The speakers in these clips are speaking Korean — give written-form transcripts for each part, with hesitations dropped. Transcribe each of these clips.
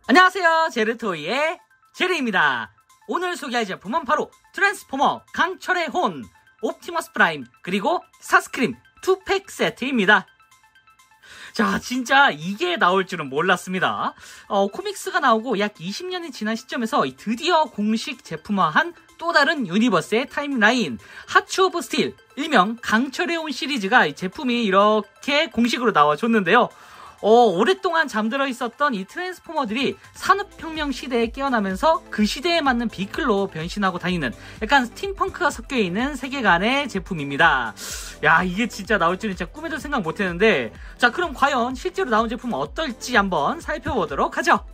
안녕하세요, 제르토이의 제르입니다. 오늘 소개할 제품은 바로 트랜스포머 강철의 혼, 옵티머스 프라임, 그리고 스타스크림 2팩 세트입니다. 자, 진짜 이게 나올 줄은 몰랐습니다. 코믹스가 나오고 약 20년이 지난 시점에서 드디어 공식 제품화한 또 다른 유니버스의 타임라인, 하츠 오브 스틸, 일명 강철의 혼 시리즈가 이 제품이 이렇게 공식으로 나와줬는데요. 오랫동안 잠들어 있었던 이 트랜스포머들이 산업혁명 시대에 깨어나면서 그 시대에 맞는 비클로 변신하고 다니는 약간 스팀펑크가 섞여있는 세계관의 제품입니다. 야, 이게 진짜 나올 줄은 진짜 꿈에도 생각 못했는데, 자, 그럼 과연 실제로 나온 제품은 어떨지 한번 살펴보도록 하죠.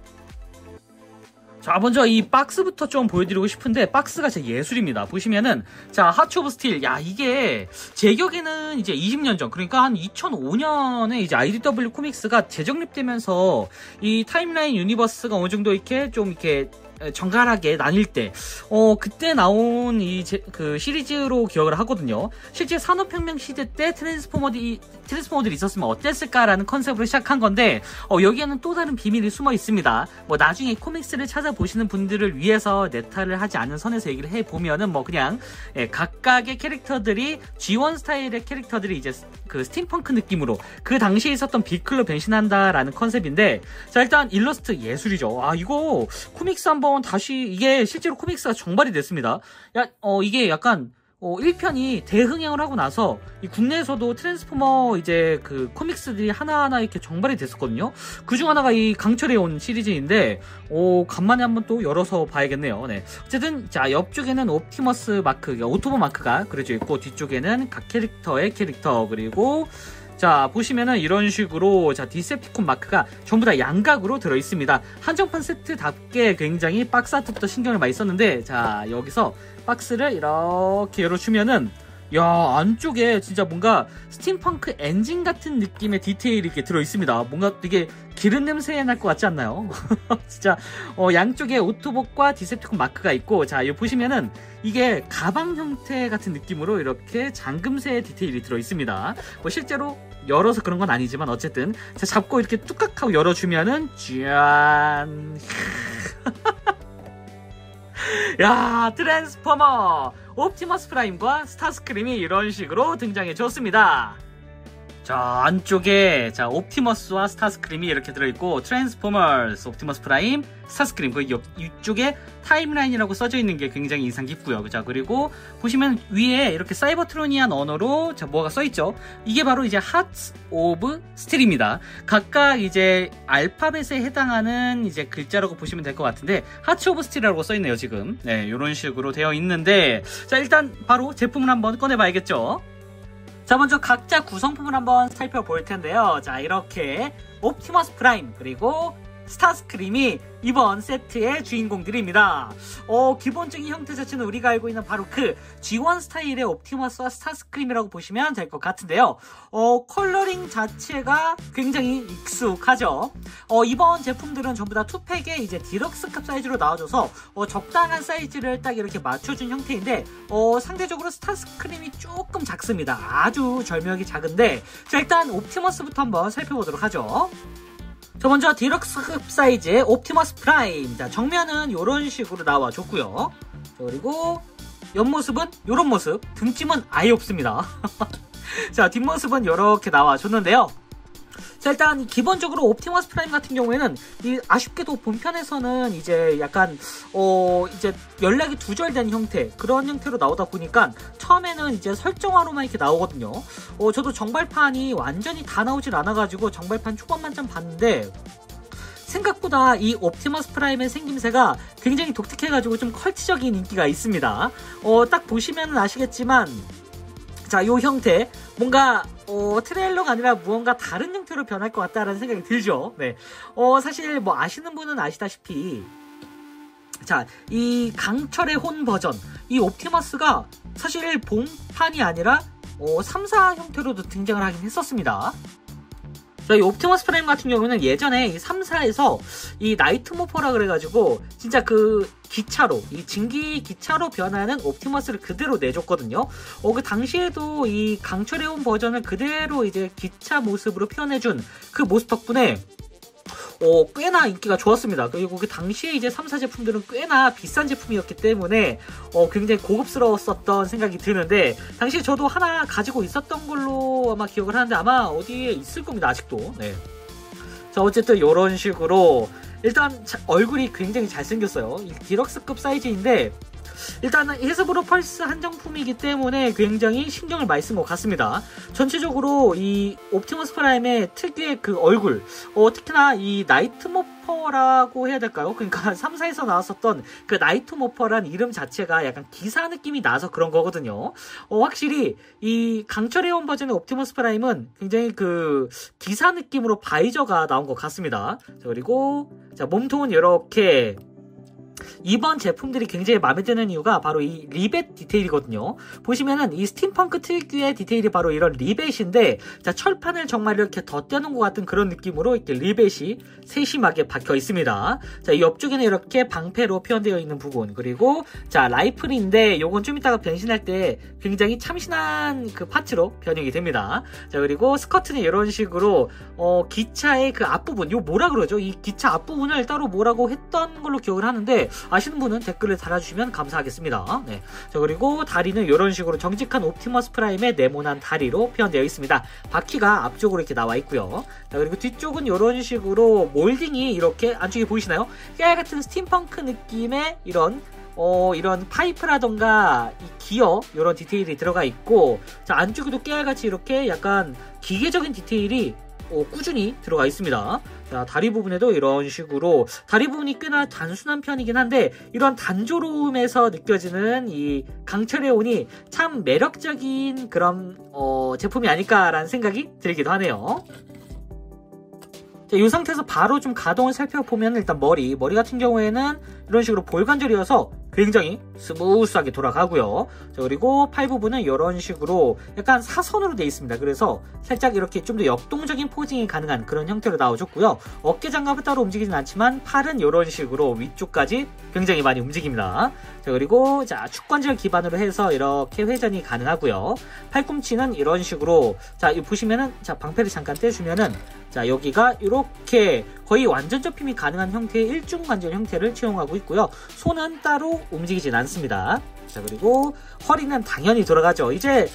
자, 먼저 이 박스부터 좀 보여드리고 싶은데, 박스가 진짜 예술입니다. 보시면은, 자, 하츠 오브 스틸. 야, 이게 제 기억에는 이제 20년 전, 그러니까 한 2005년에 이제 IDW 코믹스가 재정립되면서 이 타임라인 유니버스가 어느 정도 이렇게 좀 이렇게 정갈하게 나뉠 때, 그때 나온 그 시리즈로 기억을 하거든요. 실제 산업혁명 시대 때 트랜스포머들이 있었으면 어땠을까라는 컨셉으로 시작한 건데, 여기에는 또 다른 비밀이 숨어 있습니다. 뭐, 나중에 코믹스를 찾아보시는 분들을 위해서 네타를 하지 않은 선에서 얘기를 해보면은, 뭐, 그냥, 각각의 캐릭터들이, G1 스타일의 캐릭터들이 이제 그 스팀펑크 느낌으로 그 당시에 있었던 비클로 변신한다라는 컨셉인데, 자, 일단 일러스트 예술이죠. 아, 이거 코믹스 한번 다시, 이게 실제로 코믹스가 정발이 됐습니다. 이게 약간 1편이 대흥행을 하고 나서 이 국내에서도 트랜스포머 이제 그 코믹스들이 하나하나 이렇게 정발이 됐었거든요. 그중 하나가 이 강철의 혼 시리즈인데, 간만에 한번 또 열어서 봐야겠네요. 네. 어쨌든, 자, 옆쪽에는 옵티머스 마크, 오토보 마크가 그려져 있고, 뒤쪽에는 각 캐릭터의 캐릭터, 그리고 자, 보시면은 이런 식으로, 자, 디셉티콘 마크가 전부 다 양각으로 들어있습니다. 한정판 세트답게 굉장히 박스 아트부터 신경을 많이 썼는데, 자, 여기서 박스를 이렇게 열어주면은, 야, 안쪽에 진짜 뭔가 스팀펑크 엔진 같은 느낌의 디테일이 이렇게 들어있습니다. 뭔가 되게 기름 냄새 날 것 같지 않나요? 진짜, 양쪽에 오토봇과 디셉티콘 마크가 있고, 자, 여기 보시면은 이게 가방 형태 같은 느낌으로 이렇게 잠금새 디테일이 들어있습니다. 뭐 실제로 열어서 그런 건 아니지만 어쨌든, 자, 잡고 이렇게 뚝딱 하고 열어주면은, 짠. 야, 트랜스포머 옵티머스 프라임과 스타스크림이 이런 식으로 등장해 줬습니다. 자, 안쪽에, 자, 옵티머스와 스타스크림이 이렇게 들어있고, 트랜스포머스, 옵티머스 프라임, 스타스크림, 그 이쪽에 타임라인이라고 써져 있는 게 굉장히 인상 깊고요. 자, 그리고 보시면 위에 이렇게 사이버트로니안 언어로, 자, 뭐가 써있죠? 이게 바로 이제 하츠 오브 스틸입니다. 각각 이제 알파벳에 해당하는 이제 글자라고 보시면 될 것 같은데, 하츠 오브 스틸이라고 써있네요, 지금. 네, 이런 식으로 되어 있는데, 자, 일단 바로 제품을 한번 꺼내봐야겠죠? 자, 먼저 각자 구성품을 한번 살펴볼 텐데요. 자, 이렇게 옵티머스 프라임, 그리고 스타스크림이 이번 세트의 주인공들입니다. 기본적인 형태 자체는 우리가 알고 있는 바로 그 G1 스타일의 옵티머스와 스타스크림이라고 보시면 될 것 같은데요. 컬러링 자체가 굉장히 익숙하죠. 이번 제품들은 전부 다 2팩에 이제 디럭스급 사이즈로 나와줘서 적당한 사이즈를 딱 이렇게 맞춰준 형태인데, 상대적으로 스타스크림이 조금 작습니다. 아주 절묘하게 작은데, 자, 일단 옵티머스부터 한번 살펴보도록 하죠. 자, 먼저 디럭스급 사이즈의 옵티머스 프라임. 자, 정면은 이런 식으로 나와줬고요. 자, 그리고 옆모습은 이런 모습. 등짐은 아예 없습니다. 자, 뒷모습은 이렇게 나와줬는데요. 자, 일단 기본적으로 옵티머스 프라임 같은 경우에는 아쉽게도 본편에서는 이제 약간 이제 연락이 두절된 형태, 그런 형태로 나오다 보니까 처음에는 이제 설정화로만 이렇게 나오거든요. 저도 정발판이 완전히 다 나오질 않아가지고 정발판 초반만 좀 봤는데, 생각보다 이 옵티머스 프라임의 생김새가 굉장히 독특해가지고 좀 컬트적인 인기가 있습니다. 딱 보시면 아시겠지만, 자, 요 형태, 뭔가 트레일러가 아니라 무언가 다른 형태로 변할 것 같다라는 생각이 들죠. 네. 사실 뭐 아시는 분은 아시다시피, 자, 이 강철의 혼 버전, 이 옵티머스가 사실 본판이 아니라 3사 형태로도 등장을 하긴 했었습니다. 이 옵티머스 프라임 같은 경우는 예전에 이 3사에서 이 나이트모퍼라 그래가지고 진짜 그 기차로, 이 증기 기차로 변하는 옵티머스를 그대로 내줬거든요. 그 당시에도 이 강철의 혼 버전을 그대로 이제 기차 모습으로 표현해준 그 모습 덕분에 꽤나 인기가 좋았습니다. 그리고 그 당시에 이제 3사 제품들은 꽤나 비싼 제품이었기 때문에 굉장히 고급스러웠었던 생각이 드는데, 당시에 저도 하나 가지고 있었던 걸로 아마 기억을 하는데 아마 어디에 있을 겁니다. 아직도. 네. 자, 어쨌든 이런 식으로 일단 얼굴이 굉장히 잘생겼어요. 디럭스급 사이즈인데 일단은 헤스브로 펄스 한정품이기 때문에 굉장히 신경을 많이 쓴 것 같습니다. 전체적으로 이 옵티머스 프라임의 특유의 그 얼굴, 특히나 이 나이트 모퍼라고 해야 될까요? 그러니까 3사에서 나왔었던 그 나이트 모퍼란 이름 자체가 약간 기사 느낌이 나서 그런 거거든요. 확실히 이 강철의 버전의 옵티머스 프라임은 굉장히 그 기사 느낌으로 바이저가 나온 것 같습니다. 자, 그리고 자, 몸통은 이렇게, 이번 제품들이 굉장히 마음에 드는 이유가 바로 이 리벳 디테일이거든요. 보시면은 이 스팀펑크 특유의 디테일이 바로 이런 리벳인데, 자, 철판을 정말 이렇게 덧대는 것 같은 그런 느낌으로 이렇게 리벳이 세심하게 박혀 있습니다. 자, 이 옆쪽에는 이렇게 방패로 표현되어 있는 부분, 그리고 자, 라이플인데 요건 좀 이따가 변신할 때 굉장히 참신한 그 파츠로 변형이 됩니다. 자, 그리고 스커트는 이런 식으로 기차의 그 앞부분, 요 뭐라 그러죠? 이 기차 앞부분을 따로 뭐라고 했던 걸로 기억을 하는데, 아시는 분은 댓글을 달아주시면 감사하겠습니다. 네. 자, 그리고 다리는 이런 식으로 정직한 옵티머스 프라임의 네모난 다리로 표현되어 있습니다. 바퀴가 앞쪽으로 이렇게 나와 있고요. 자, 그리고 뒤쪽은 이런 식으로 몰딩이 이렇게 안쪽에 보이시나요? 깨알 같은 스팀펑크 느낌의 이런 파이프라던가 이 기어 이런 디테일이 들어가 있고, 자, 안쪽에도 깨알같이 이렇게 약간 기계적인 디테일이 꾸준히 들어가 있습니다. 자, 다리 부분에도 이런 식으로, 다리 부분이 꽤나 단순한 편이긴 한데 이런 단조로움에서 느껴지는 이 강철의 온이 참 매력적인 그런 제품이 아닐까라는 생각이 들기도 하네요. 자, 이 상태에서 바로 좀 가동을 살펴보면, 일단 머리 같은 경우에는 이런 식으로 볼 관절이어서 굉장히 스무스하게 돌아가고요. 자, 그리고 팔 부분은 이런 식으로 약간 사선으로 되어 있습니다. 그래서 살짝 이렇게 좀 더 역동적인 포징이 가능한 그런 형태로 나와줬고요. 어깨 장갑은 따로 움직이진 않지만 팔은 이런 식으로 위쪽까지 굉장히 많이 움직입니다. 자, 그리고 자, 축관절 기반으로 해서 이렇게 회전이 가능하고요. 팔꿈치는 이런 식으로, 자, 이 보시면은, 자, 방패를 잠깐 떼주면은, 자, 여기가 이렇게 거의 완전 접힘이 가능한 형태의 일중관절 형태를 채용하고 있고요. 손은 따로 움직이진 않습니다. 자, 그리고 허리는 당연히 돌아가죠. 이제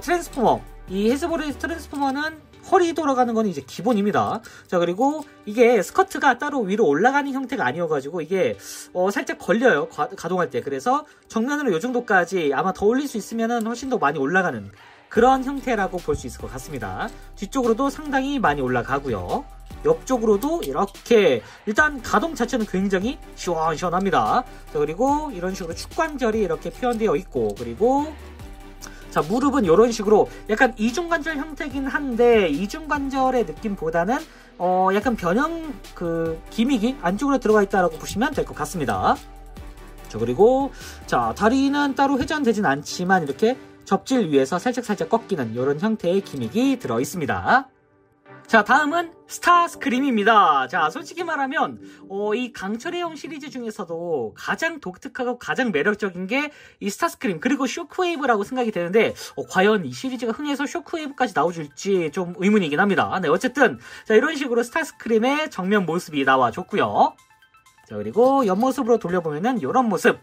트랜스포머, 이 헤스브로의 트랜스포머는 허리 돌아가는 건 이제 기본입니다. 자, 그리고 이게 스커트가 따로 위로 올라가는 형태가 아니어가지고 이게 살짝 걸려요, 가동할 때. 그래서 정면으로 이 정도까지 아마 더 올릴 수 있으면은 훨씬 더 많이 올라가는 그런 형태라고 볼 수 있을 것 같습니다. 뒤쪽으로도 상당히 많이 올라가고요. 옆쪽으로도 이렇게, 일단 가동 자체는 굉장히 시원시원합니다. 자, 그리고 이런 식으로 축관절이 이렇게 표현되어 있고, 그리고 자, 무릎은 이런 식으로 약간 이중관절 형태긴 한데 이중관절의 느낌보다는 약간 변형 그 기믹이 안쪽으로 들어가 있다라고 보시면 될 것 같습니다. 자, 그리고 자, 다리는 따로 회전되진 않지만 이렇게 접질 위에서 살짝 꺾이는 이런 형태의 기믹이 들어 있습니다. 자, 다음은 스타스크림입니다. 자, 솔직히 말하면 이 강철의 형 시리즈 중에서도 가장 독특하고 가장 매력적인 게 이 스타스크림, 그리고 쇼크웨이브라고 생각이 되는데 과연 이 시리즈가 흥해서 쇼크웨이브까지 나와줄지 좀 의문이긴 합니다. 네, 어쨌든 자, 이런 식으로 스타스크림의 정면 모습이 나와줬고요. 자, 그리고 옆모습으로 돌려보면은 이런 모습.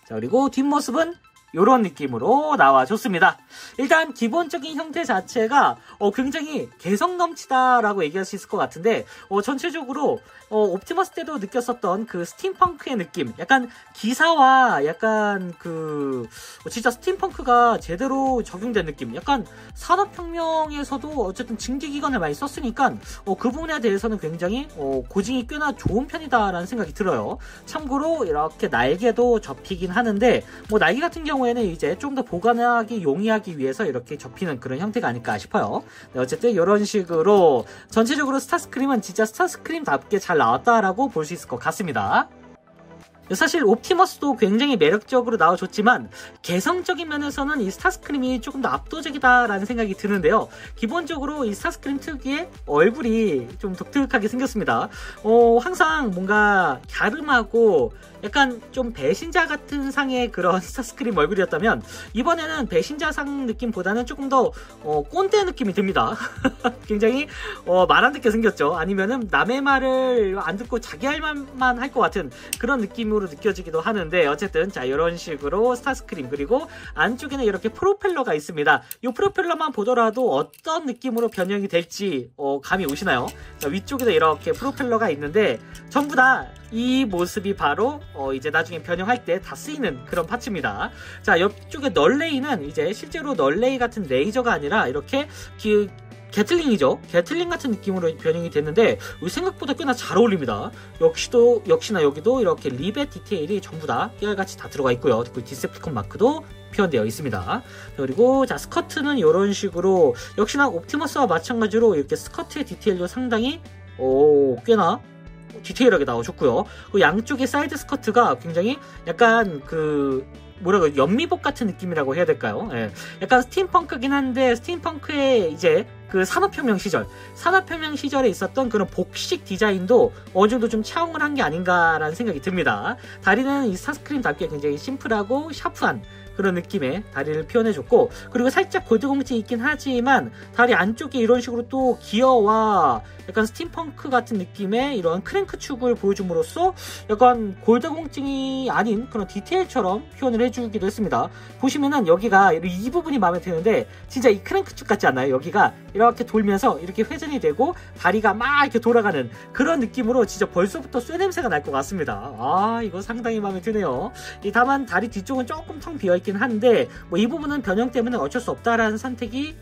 자, 그리고 뒷모습은 이런 느낌으로 나와줬습니다. 일단 기본적인 형태 자체가 굉장히 개성 넘치다라고 얘기할 수 있을 것 같은데, 전체적으로 옵티머스 때도 느꼈었던 그 스팀펑크의 느낌, 약간 기사와 약간 그 진짜 스팀펑크가 제대로 적용된 느낌, 약간 산업혁명에서도 어쨌든 증기기관을 많이 썼으니까 그 부분에 대해서는 굉장히 고증이 꽤나 좋은 편이다라는 생각이 들어요. 참고로 이렇게 날개도 접히긴 하는데 날개 같은 경우에는 이제 좀 더 보관하기 용이하기 위해서 이렇게 접히는 그런 형태가 아닐까 싶어요. 네, 어쨌든 이런 식으로 전체적으로 스타스크림은 진짜 스타스크림답게 잘 나왔다라고 볼 수 있을 것 같습니다. 사실 옵티머스도 굉장히 매력적으로 나와줬지만 개성적인 면에서는 이 스타스크림이 조금 더 압도적이다라는 생각이 드는데요. 기본적으로 이 스타스크림 특유의 얼굴이 좀 독특하게 생겼습니다. 항상 뭔가 갸름하고 약간 좀 배신자 같은 상의 그런 스타스크림 얼굴이었다면 이번에는 배신자상 느낌보다는 조금 더 꼰대 느낌이 듭니다. 굉장히 말 안 듣게 생겼죠. 아니면은 남의 말을 안 듣고 자기 할 말만 할 것 같은 그런 느낌으로 느껴지기도 하는데, 어쨌든 자 이런 식으로 스타스크림, 그리고 안쪽에는 이렇게 프로펠러가 있습니다. 이 프로펠러만 보더라도 어떤 느낌으로 변형이 될지 감이 오시나요? 자, 위쪽에도 이렇게 프로펠러가 있는데 전부 다 이 모습이 바로 이제 나중에 변형할 때 다 쓰이는 그런 파츠입니다. 자, 옆쪽에 널레이는 이제 실제로 널레이 같은 레이저가 아니라 이렇게 게틀링이죠. 게틀링 같은 느낌으로 변형이 됐는데 생각보다 꽤나 잘 어울립니다. 역시나 여기도 이렇게 리벳 디테일이 전부 다 깨알같이 다 들어가 있고요. 그리고 디셉티콘 마크도 표현되어 있습니다. 그리고 자, 스커트는 이런 식으로 역시나 옵티머스와 마찬가지로 이렇게 스커트의 디테일도 상당히 꽤나 디테일하게 나와줬고요. 그 양쪽의 사이드 스커트가 굉장히 약간 연미복 같은 느낌이라고 해야 될까요? 예. 약간 스팀펑크긴 한데 스팀펑크의 이제 그 산업혁명 시절에 있었던 그런 복식 디자인도 어느 정도 좀 차용을 한 게 아닌가라는 생각이 듭니다. 다리는 이 스타스크림답게 굉장히 심플하고 샤프한 그런 느낌의 다리를 표현해줬고, 그리고 살짝 골드공증이 있긴 하지만 다리 안쪽에 이런 식으로 또 기어와 약간 스팀펑크 같은 느낌의 이런 크랭크 축을 보여줌으로써 약간 골드공증이 아닌 그런 디테일처럼 표현을 해주기도 했습니다. 보시면은 여기가 이 부분이 마음에 드는데 진짜 이 크랭크 축 같지 않나요? 여기가 이렇게 돌면서 이렇게 회전이 되고 다리가 막 이렇게 돌아가는 그런 느낌으로 진짜 벌써부터 쇠 냄새가 날 것 같습니다. 아, 이거 상당히 마음에 드네요. 다만 다리 뒤쪽은 조금 텅 비어있긴 한데 이 부분은 변형 때문에 어쩔 수 없다라는 선택이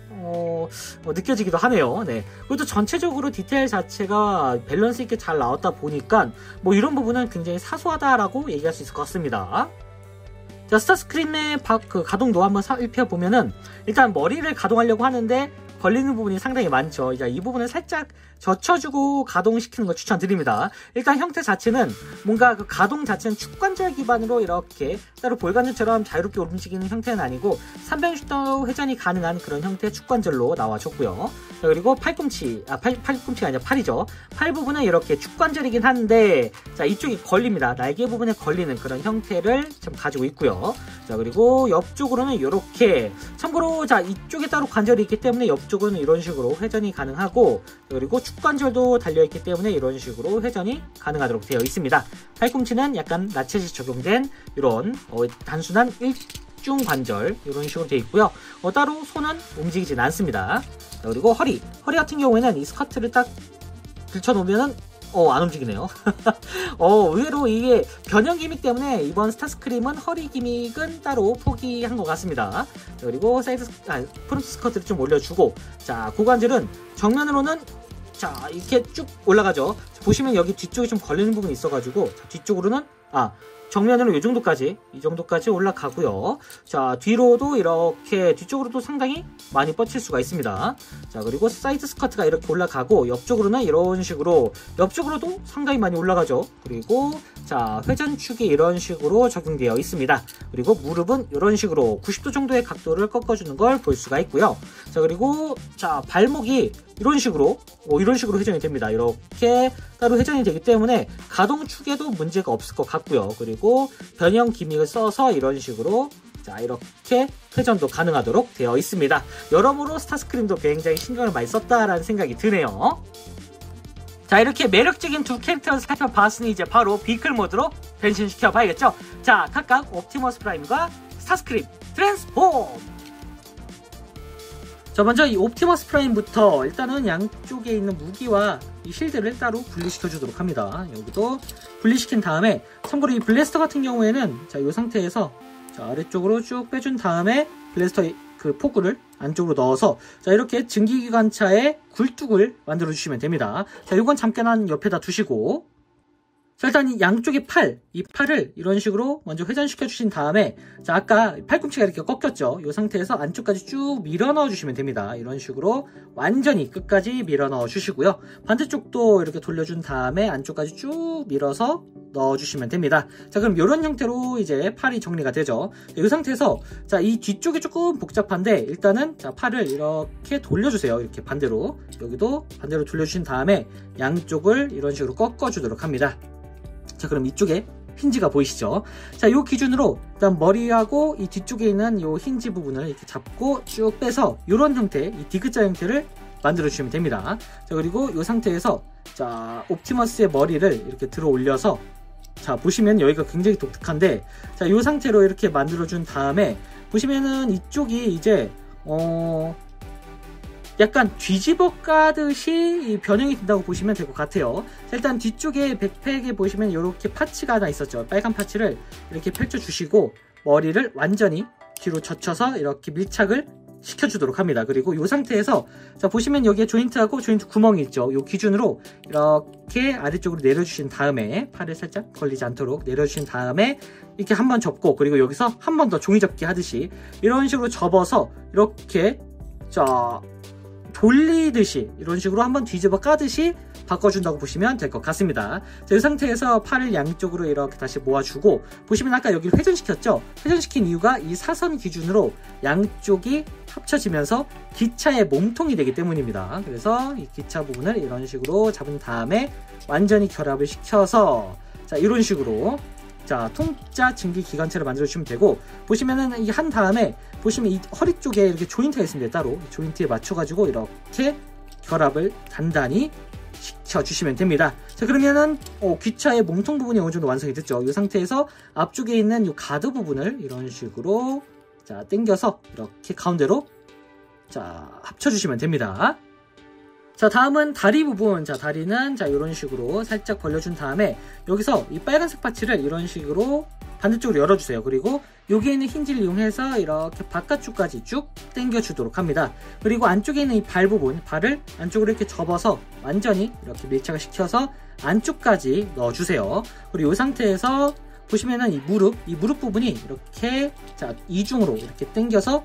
느껴지기도 하네요. 네. 그리고 전체적으로 디테일 자체가 밸런스 있게 잘 나왔다 보니까 이런 부분은 굉장히 사소하다라고 얘기할 수 있을 것 같습니다. 자, 스타스크림의 가동도 한번 살펴보면은 일단 머리를 가동하려고 하는데 걸리는 부분이 상당히 많죠. 이 부분을 살짝 젖혀주고 가동시키는 걸 추천드립니다. 일단 형태 자체는 뭔가 그 가동 자체는 축관절 기반으로 이렇게 따로 볼관절처럼 자유롭게 움직이는 형태는 아니고 360도 회전이 가능한 그런 형태의 축관절로 나와줬고요. 그리고 팔꿈치가 아니라 팔이죠. 팔 부분은 이렇게 축관절이긴 한데 자, 이쪽이 걸립니다. 날개 부분에 걸리는 그런 형태를 좀 가지고 있고요. 자, 그리고 옆쪽으로는 이렇게, 참고로 자, 이쪽에 따로 관절이 있기 때문에 옆쪽은 이런 식으로 회전이 가능하고, 그리고 축관절도 달려있기 때문에 이런 식으로 회전이 가능하도록 되어 있습니다. 팔꿈치는 약간 나체시 적용된 이런 단순한 일중 관절 이런 식으로 되어 있고요. 따로 손은 움직이진 않습니다. 자, 그리고 허리 같은 경우에는 이 스커트를 딱 들쳐놓으면은 안 움직이네요. 의외로 이게 변형 기믹 때문에 이번 스타스크림은 허리 기믹은 따로 포기한 것 같습니다. 자, 그리고 프론트 스커트를 좀 올려주고, 자, 고관절은 정면으로는 자, 이렇게 쭉 올라가죠. 보시면 여기 뒤쪽에 좀 걸리는 부분이 있어가지고 뒤쪽으로는 정면으로 이 정도까지 올라가고요. 자, 뒤로도 이렇게 뒤쪽으로도 상당히 많이 뻗칠 수가 있습니다. 자, 그리고 사이드 스커트가 이렇게 올라가고 옆쪽으로는 이런 식으로 옆쪽으로도 상당히 많이 올라가죠. 그리고 자, 회전축이 이런 식으로 적용되어 있습니다. 그리고 무릎은 이런 식으로 90도 정도의 각도를 꺾어주는 걸 볼 수가 있고요. 자, 그리고 자, 발목이 이런 식으로 회전이 됩니다. 이렇게 따로 회전이 되기 때문에 가동축에도 문제가 없을 것 같고요. 그리고 변형 기믹을 써서 이런 식으로 자, 이렇게 회전도 가능하도록 되어 있습니다. 여러모로 스타스크림도 굉장히 신경을 많이 썼다라는 생각이 드네요. 자, 이렇게 매력적인 두 캐릭터를 살펴봤으니 이제 바로 비클 모드로 변신시켜 봐야겠죠. 자, 각각 옵티머스 프라임과 스타스크림 트랜스폼! 자, 먼저 이 옵티머스 프라임부터 일단은 양쪽에 있는 무기와 이 실드를 따로 분리시켜 주도록 합니다. 여기도 분리시킨 다음에, 참고로 이 블래스터 같은 경우에는 자, 이 상태에서 자, 아래쪽으로 쭉 빼준 다음에 블래스터의 그 포구를 안쪽으로 넣어서 자, 이렇게 증기기관차의 굴뚝을 만들어 주시면 됩니다. 자, 이건 잠깐 옆에다 두시고, 자, 일단 이 양쪽의 이 팔을 이런 식으로 먼저 회전시켜 주신 다음에, 자, 아까 팔꿈치가 이렇게 꺾였죠. 이 상태에서 안쪽까지 쭉 밀어 넣어 주시면 됩니다. 이런 식으로 완전히 끝까지 밀어 넣어 주시고요. 반대쪽도 이렇게 돌려준 다음에 안쪽까지 쭉 밀어서 넣어 주시면 됩니다. 자, 그럼 이런 형태로 이제 팔이 정리가 되죠. 이 상태에서 자, 이 뒤쪽이 조금 복잡한데 일단은 자, 팔을 이렇게 돌려주세요. 이렇게 반대로, 여기도 반대로 돌려주신 다음에 양쪽을 이런 식으로 꺾어 주도록 합니다. 자, 그럼 이쪽에 힌지가 보이시죠? 자, 요 기준으로 일단 머리하고 이 뒤쪽에 있는 요 힌지 부분을 이렇게 잡고 쭉 빼서 요런 형태, 이 디귿자 형태를 만들어 주시면 됩니다. 자, 그리고 요 상태에서 자, 옵티머스의 머리를 이렇게 들어 올려서 자, 보시면 여기가 굉장히 독특한데, 자, 요 상태로 이렇게 만들어 준 다음에 보시면은 이쪽이 이제 약간 뒤집어 까듯이 변형이 된다고 보시면 될 것 같아요. 자, 일단 뒤쪽에 백팩에 보시면 이렇게 파츠가 하나 있었죠. 빨간 파츠를 이렇게 펼쳐 주시고 머리를 완전히 뒤로 젖혀서 이렇게 밀착을 시켜주도록 합니다. 그리고 이 상태에서 자, 보시면 여기에 조인트하고 조인트 구멍이 있죠. 이 기준으로 이렇게 아래쪽으로 내려주신 다음에 팔을 살짝 걸리지 않도록 내려주신 다음에 이렇게 한번 접고, 그리고 여기서 한 번 더 종이접기 하듯이 이런 식으로 접어서 이렇게 자, 돌리듯이 이런 식으로 한번 뒤집어 까듯이 바꿔준다고 보시면 될 것 같습니다. 자, 이 상태에서 팔을 양쪽으로 이렇게 다시 모아주고, 보시면 아까 여기를 회전시켰죠? 회전시킨 이유가 이 사선 기준으로 양쪽이 합쳐지면서 기차의 몸통이 되기 때문입니다. 그래서 이 기차 부분을 이런 식으로 잡은 다음에 완전히 결합을 시켜서 자, 이런 식으로 자, 통짜 증기 기관차를 만들어 주시면 되고, 보시면은 이 한 다음에 보시면 이 허리 쪽에 이렇게 조인트가 있습니다. 따로 조인트에 맞춰 가지고 이렇게 결합을 단단히 시켜주시면 됩니다. 자, 그러면은 기차의 몸통 부분이 어느 정도 완성이 됐죠. 이 상태에서 앞쪽에 있는 이 가드 부분을 이런 식으로 자, 당겨서 이렇게 가운데로 자, 합쳐주시면 됩니다. 자, 다음은 다리 부분. 자, 다리는 자, 이런 식으로 살짝 벌려준 다음에 여기서 이 빨간색 파츠를 이런 식으로 반대쪽으로 열어주세요. 그리고 여기에 있는 힌지를 이용해서 이렇게 바깥쪽까지 쭉 당겨주도록 합니다. 그리고 안쪽에 있는 이 발 부분, 발을 안쪽으로 이렇게 접어서 완전히 이렇게 밀착을 시켜서 안쪽까지 넣어주세요. 그리고 이 상태에서 보시면은 이 무릎 부분이 이렇게 자, 이중으로 이렇게 당겨서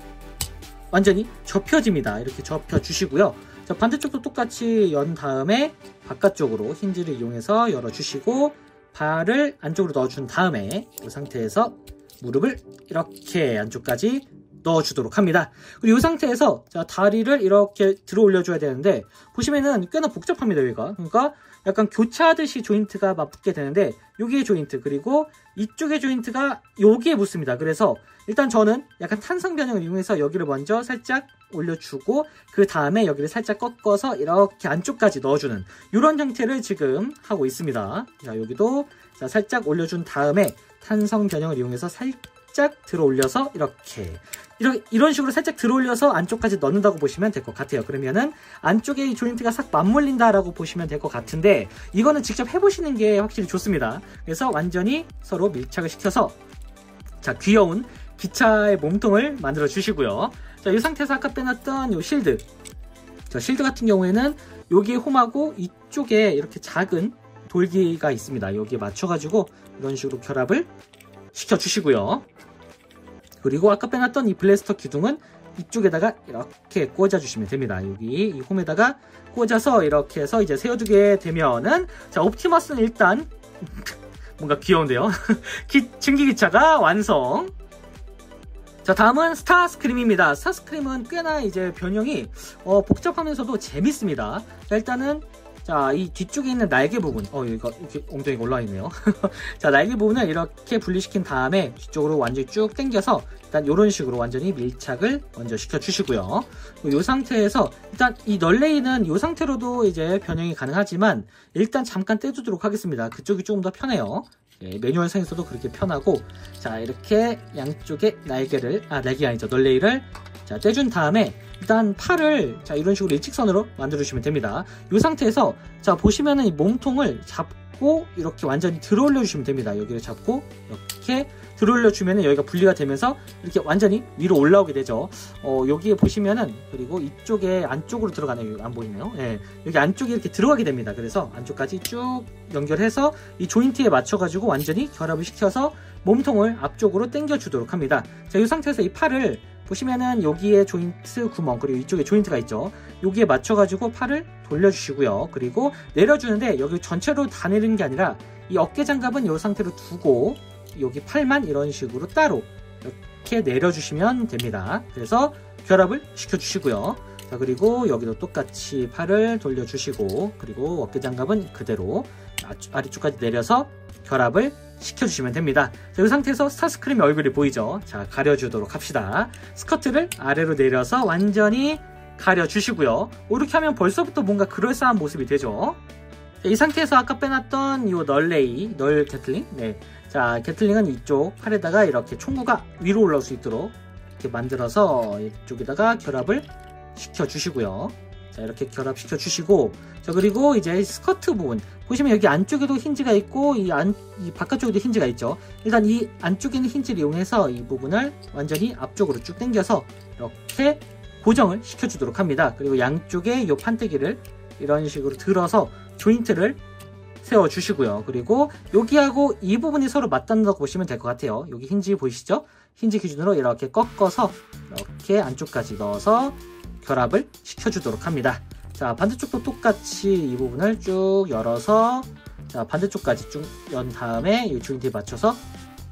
완전히 접혀집니다. 이렇게 접혀주시고요. 자, 반대쪽도 똑같이 연 다음에 바깥쪽으로 힌지를 이용해서 열어주시고 발을 안쪽으로 넣어준 다음에 이 상태에서 무릎을 이렇게 안쪽까지 넣어주도록 합니다. 그리고 이 상태에서 자, 다리를 이렇게 들어 올려줘야 되는데 보시면은 꽤나 복잡합니다. 여기가. 그러니까 약간 교차하듯이 조인트가 맞붙게 되는데 여기에 조인트, 그리고 이쪽의 조인트가 여기에 붙습니다. 그래서 일단 저는 약간 탄성 변형을 이용해서 여기를 먼저 살짝 올려주고 그 다음에 여기를 살짝 꺾어서 이렇게 안쪽까지 넣어주는 이런 형태를 지금 하고 있습니다. 자, 여기도 자, 살짝 올려준 다음에 탄성 변형을 이용해서 살짝 들어 올려서 이런 식으로 살짝 들어 올려서 안쪽까지 넣는다고 보시면 될 것 같아요. 그러면은 안쪽에 이 조인트가 싹 맞물린다라고 보시면 될 것 같은데 이거는 직접 해보시는 게 확실히 좋습니다. 그래서 완전히 서로 밀착을 시켜서 자, 귀여운 기차의 몸통을 만들어 주시고요. 자, 이 상태에서 아까 빼놨던 요 실드. 자, 실드 같은 경우에는 여기에 홈하고 이쪽에 이렇게 작은 돌기가 있습니다. 여기에 맞춰가지고 이런 식으로 결합을 시켜주시고요. 그리고 아까 빼놨던 이 블래스터 기둥은 이쪽에다가 이렇게 꽂아주시면 됩니다. 여기 이 홈에다가 꽂아서 이렇게 해서 이제 세워두게 되면은 자, 옵티머스는 일단 뭔가 귀여운데요. 증기기차가 완성. 자, 다음은 스타스크림입니다. 스타스크림은 꽤나 이제 변형이 복잡하면서도 재밌습니다. 자, 일단은 자, 이 뒤쪽에 있는 날개 부분, 여기가 이렇게 엉덩이가 올라와 있네요. 자, 날개 부분을 이렇게 분리시킨 다음에 뒤쪽으로 완전히 쭉 당겨서 일단 이런 식으로 완전히 밀착을 먼저 시켜주시고요. 이 상태에서 일단 이 널레이는 이 상태로도 이제 변형이 가능하지만 일단 잠깐 떼두도록 하겠습니다. 그쪽이 조금 더 편해요. 예, 매뉴얼상에서도 그렇게 편하고, 자, 이렇게 양쪽에 날개가 아니죠, 널레이를 자, 떼준 다음에 일단 팔을 자, 이런 식으로 일직선으로 만들어 주시면 됩니다. 이 상태에서 자, 보시면은 이 몸통을 잡고 이렇게 완전히 들어 올려 주시면 됩니다. 여기를 잡고 이렇게 들어 올려 주면은 여기가 분리가 되면서 이렇게 완전히 위로 올라오게 되죠. 여기에 보시면은 그리고 이쪽에 안쪽으로 들어가네요. 여기 안 보이네요. 예, 여기 안쪽에 이렇게 들어가게 됩니다. 그래서 안쪽까지 쭉 연결해서 이 조인트에 맞춰 가지고 완전히 결합을 시켜서 몸통을 앞쪽으로 당겨 주도록 합니다. 자, 이 상태에서 이 팔을 보시면은 여기에 조인트 구멍, 그리고 이쪽에 조인트가 있죠. 여기에 맞춰가지고 팔을 돌려주시고요. 그리고 내려주는데 여기 전체로 다 내리는 게 아니라 이 어깨 장갑은 이 상태로 두고 여기 팔만 이런 식으로 따로 이렇게 내려주시면 됩니다. 그래서 결합을 시켜주시고요. 자, 그리고 여기도 똑같이 팔을 돌려주시고, 그리고 어깨 장갑은 그대로 아래쪽까지 내려서 결합을 시켜주시면 됩니다. 자, 이 상태에서 스타스크림의 얼굴이 보이죠? 자, 가려주도록 합시다. 스커트를 아래로 내려서 완전히 가려주시고요. 이렇게 하면 벌써부터 뭔가 그럴싸한 모습이 되죠. 자, 이 상태에서 아까 빼놨던 이 널 게틀링, 네. 자, 게틀링은 이쪽 팔에다가 이렇게 총구가 위로 올라올 수 있도록 이렇게 만들어서 이쪽에다가 결합을 시켜주시고요. 자, 이렇게 결합시켜 주시고, 자, 그리고 이제 스커트 부분 보시면 여기 안쪽에도 힌지가 있고 이 바깥쪽에도 힌지가 있죠. 일단 이 안쪽에 있는 힌지를 이용해서 이 부분을 완전히 앞쪽으로 쭉 당겨서 이렇게 고정을 시켜 주도록 합니다. 그리고 양쪽에 이 판때기를 이런 식으로 들어서 조인트를 세워 주시고요. 그리고 여기하고 이 부분이 서로 맞닿는다고 보시면 될 것 같아요. 여기 힌지 보이시죠? 힌지 기준으로 이렇게 꺾어서 이렇게 안쪽까지 넣어서 결합을 시켜주도록 합니다. 자, 반대쪽도 똑같이 이 부분을 쭉 열어서, 자, 반대쪽까지 쭉 연 다음에 이 조인트에 맞춰서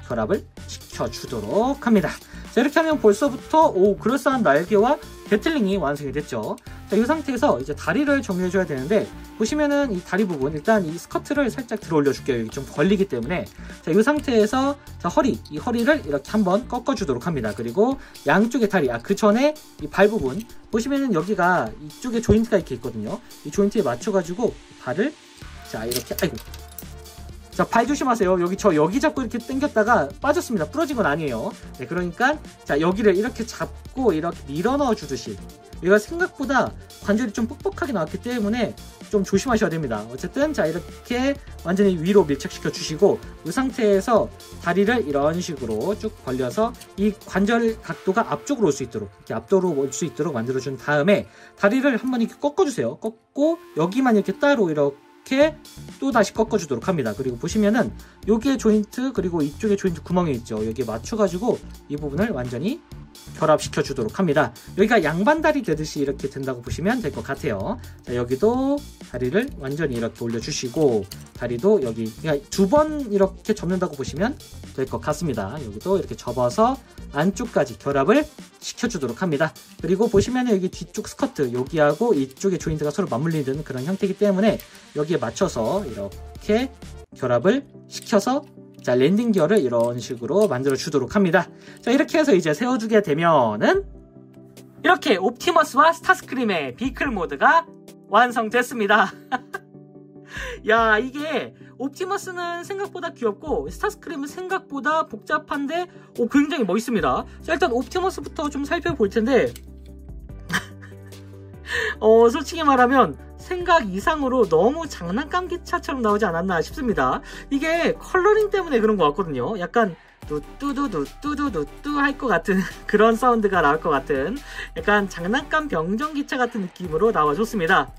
결합을 시켜주도록 합니다. 자, 이렇게 하면 벌써부터 그럴싸한 날개와 게틀링이 완성이 됐죠. 자, 이 상태에서 이제 다리를 정리해줘야 되는데, 보시면은 이 다리 부분, 일단 이 스커트를 살짝 들어 올려줄게요. 여기 좀 걸리기 때문에. 자, 이 상태에서, 자, 이 허리를 이렇게 한번 꺾어주도록 합니다. 그리고 양쪽의 다리, 그 전에 이 발 부분, 보시면은 여기가 이쪽에 조인트가 이렇게 있거든요. 이 조인트에 맞춰가지고 발을, 자, 이렇게, 아이고. 자, 발 조심하세요. 여기 잡고 이렇게 당겼다가 빠졌습니다. 부러진 건 아니에요. 네, 그러니까, 자, 여기를 이렇게 잡고 이렇게 밀어 넣어 주듯이. 얘가 생각보다 관절이 좀 뻑뻑하게 나왔기 때문에 좀 조심하셔야 됩니다. 어쨌든, 자, 이렇게 완전히 위로 밀착시켜 주시고, 이 상태에서 다리를 이런 식으로 쭉 벌려서 이 관절 각도가 앞쪽으로 올 수 있도록, 이렇게 앞쪽으로 올 수 있도록 만들어준 다음에 다리를 한번 이렇게 꺾어주세요. 꺾고, 여기만 이렇게 따로 이렇게 또 다시 꺾어주도록 합니다. 그리고 보시면은 여기에 조인트, 그리고 이쪽에 조인트 구멍이 있죠. 여기에 맞춰가지고 이 부분을 완전히 결합시켜 주도록 합니다. 여기가 양반다리 되듯이 이렇게 된다고 보시면 될 것 같아요. 자, 여기도 다리를 완전히 이렇게 올려주시고, 다리도 여기 그러니까 2번 이렇게 접는다고 보시면 될 것 같습니다. 여기도 이렇게 접어서 안쪽까지 결합을 시켜주도록 합니다. 그리고 보시면 여기 뒤쪽 스커트, 여기하고 이쪽의 조인트가 서로 맞물리는 그런 형태이기 때문에 여기에 맞춰서 이렇게 결합을 시켜서, 자, 랜딩 기어를 이런 식으로 만들어 주도록 합니다. 자, 이렇게 해서 이제 세워주게 되면은 이렇게 옵티머스와 스타스크림의 비클 모드가 완성됐습니다. 야, 이게 옵티머스는 생각보다 귀엽고 스타스크림은 생각보다 복잡한데 굉장히 멋있습니다. 자, 일단 옵티머스부터 좀 살펴볼 텐데 솔직히 말하면 생각 이상으로 너무 장난감 기차처럼 나오지 않았나 싶습니다. 이게 컬러링 때문에 그런 것 같거든요. 약간 뚜뚜두뚜뚜뚜 할 것 같은 그런 사운드가 나올 것 같은 약간 장난감 병정기차 같은 느낌으로 나와줬습니다.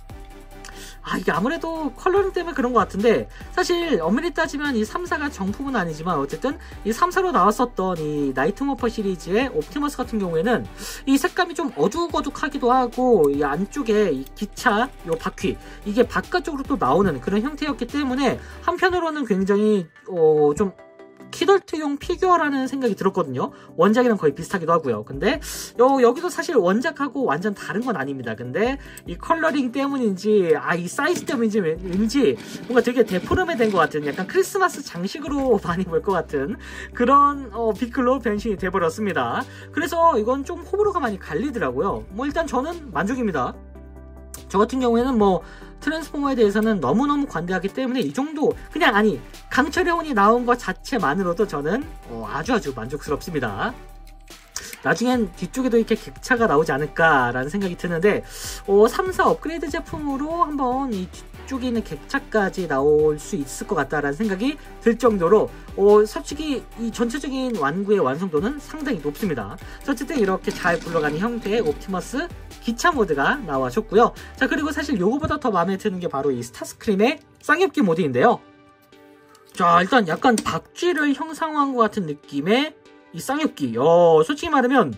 이게 아무래도 컬러링 때문에 그런 것 같은데, 사실 엄밀히 따지면 이 3사가 정품은 아니지만 어쨌든 이 3사로 나왔었던 이 나이트모퍼 시리즈의 옵티머스 같은 경우에는 이 색감이 좀 어둑어둑하기도 하고, 이 안쪽에 이 기차 요 바퀴 이게 바깥쪽으로 또 나오는 그런 형태였기 때문에 한편으로는 굉장히 좀 키덜트용 피규어라는 생각이 들었거든요. 원작이랑 거의 비슷하기도 하고요. 근데 여기도 사실 원작하고 완전 다른 건 아닙니다. 근데 이 컬러링 때문인지 이 사이즈 때문인지 왠지 뭔가 되게 데포름해 된 것 같은, 약간 크리스마스 장식으로 많이 볼 것 같은 그런 비클로 변신이 돼버렸습니다. 그래서 이건 좀 호불호가 많이 갈리더라고요. 일단 저는 만족입니다. 저 같은 경우에는 트랜스포머에 대해서는 너무너무 관대하기 때문에 이 정도 그냥 강철의 혼이 나온 것 자체만으로도 저는 아주 만족스럽습니다. 나중엔 뒤쪽에도 이렇게 객차가 나오지 않을까라는 생각이 드는데 3사 업그레이드 제품으로 한번 이 뒤쪽에 있는 객차까지 나올 수 있을 것 같다라는 생각이 들 정도로 솔직히 이 전체적인 완구의 완성도는 상당히 높습니다. 어쨌든 이렇게 잘 굴러가는 형태의 옵티머스 기차 모드가 나와줬고요. 자, 그리고 사실 요거보다 더 마음에 드는 게 바로 이 스타스크림의 쌍엽기 모드인데요. 자, 일단 약간 박쥐를 형상화한 것 같은 느낌의 이 쌍엽기. 솔직히 말하면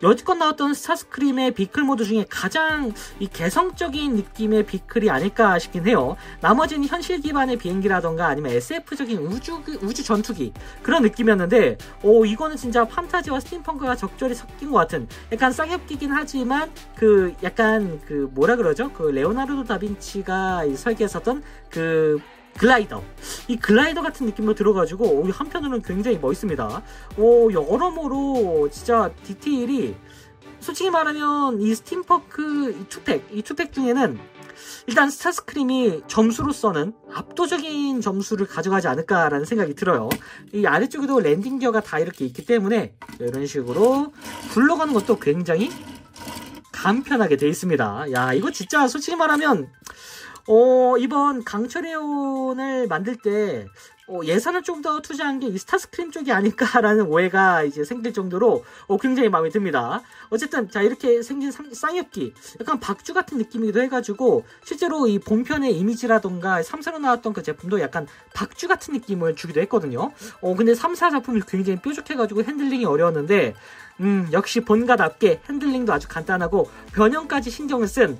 여지껏 나왔던 스타스크림의 비클 모드 중에 가장 이 개성적인 느낌의 비클이 아닐까 싶긴 해요. 나머지는 현실 기반의 비행기라던가 아니면 SF적인 우주 전투기 그런 느낌이었는데 이거는 진짜 판타지와 스팀펑크가 적절히 섞인 것 같은 약간 쌍엽기긴 하지만 약간 뭐라 그러죠? 레오나르도 다빈치가 설계했었던 글라이더. 이 글라이더 같은 느낌도 들어가지고 한편으로는 굉장히 멋있습니다. 여러모로 진짜 디테일이 솔직히 말하면 이 스팀펑크 이 투팩 중에는 일단 스타스크림이 점수로서는 압도적인 점수를 가져가지 않을까라는 생각이 들어요. 이 아래쪽에도 랜딩 기어가 다 이렇게 있기 때문에 이런 식으로 굴러가는 것도 굉장히 간편하게 되어 있습니다. 야, 이거 진짜 솔직히 말하면 이번 강철의 혼을 만들 때 예산을 좀 더 투자한 게 이 스타스크림 쪽이 아닐까라는 오해가 이제 생길 정도로 굉장히 마음에 듭니다. 어쨌든 자, 이렇게 생긴 쌍엽기 약간 박쥐 같은 느낌이기도 해가지고 실제로 이 본편의 이미지라던가 3사로 나왔던 그 제품도 약간 박쥐 같은 느낌을 주기도 했거든요. 근데 3사 작품이 굉장히 뾰족해가지고 핸들링이 어려웠는데 역시 본가답게 핸들링도 아주 간단하고 변형까지 신경을 쓴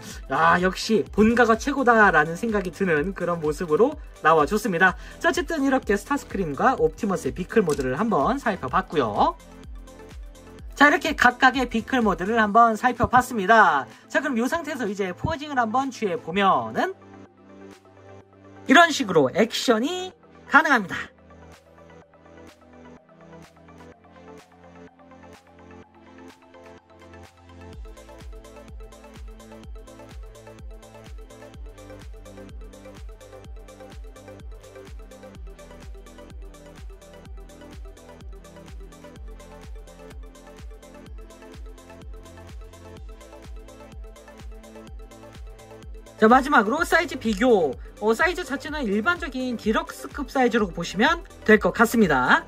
역시 본가가 최고다라는 생각이 드는 그런 모습으로 나와줬습니다. 자, 어쨌든 이렇게 스타스크림과 옵티머스의 비클 모드를 한번 살펴봤고요. 자, 이렇게 각각의 비클 모드를 한번 살펴봤습니다. 자, 그럼 이 상태에서 이제 포징을 한번 취해보면은 이런 식으로 액션이 가능합니다. 자, 마지막으로 사이즈 비교. 사이즈 자체는 일반적인 디럭스급 사이즈로 보시면 될 것 같습니다.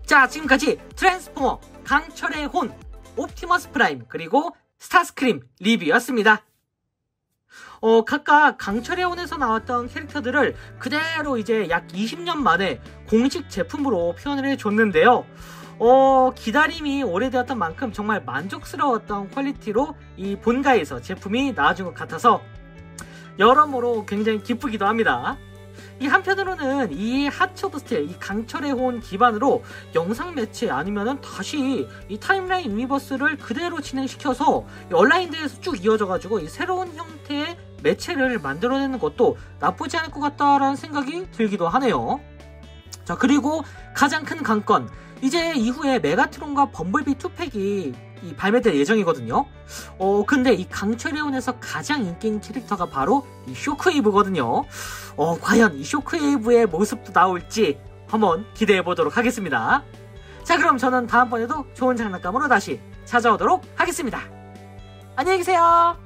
자, 지금까지 트랜스포머 강철의 혼, 옵티머스 프라임, 그리고 스타스크림 리뷰였습니다. 각각 강철의 혼에서 나왔던 캐릭터들을 그대로 이제 약 20년 만에 공식 제품으로 표현을 해줬는데요. 기다림이 오래되었던 만큼 정말 만족스러웠던 퀄리티로 이 본가에서 제품이 나와준 것 같아서 여러모로 굉장히 기쁘기도 합니다. 이 한편으로는 이 핫츠 오브 스틸, 이 강철의 혼 기반으로 영상 매체 아니면은 다시 이 타임라인 유니버스를 그대로 진행시켜서 온라인대에서 쭉 이어져가지고 이 새로운 형태의 매체를 만들어내는 것도 나쁘지 않을 것 같다라는 생각이 들기도 하네요. 자, 그리고 가장 큰 관건, 이제 이후에 메가트론과 범블비 2팩이 발매될 예정이거든요. 근데 이 강철의 혼에서 가장 인기 있는 캐릭터가 바로 이 쇼크웨이브거든요. 과연 이 쇼크웨이브의 모습도 나올지 한번 기대해 보도록 하겠습니다. 자, 그럼 저는 다음번에도 좋은 장난감으로 다시 찾아오도록 하겠습니다. 안녕히 계세요.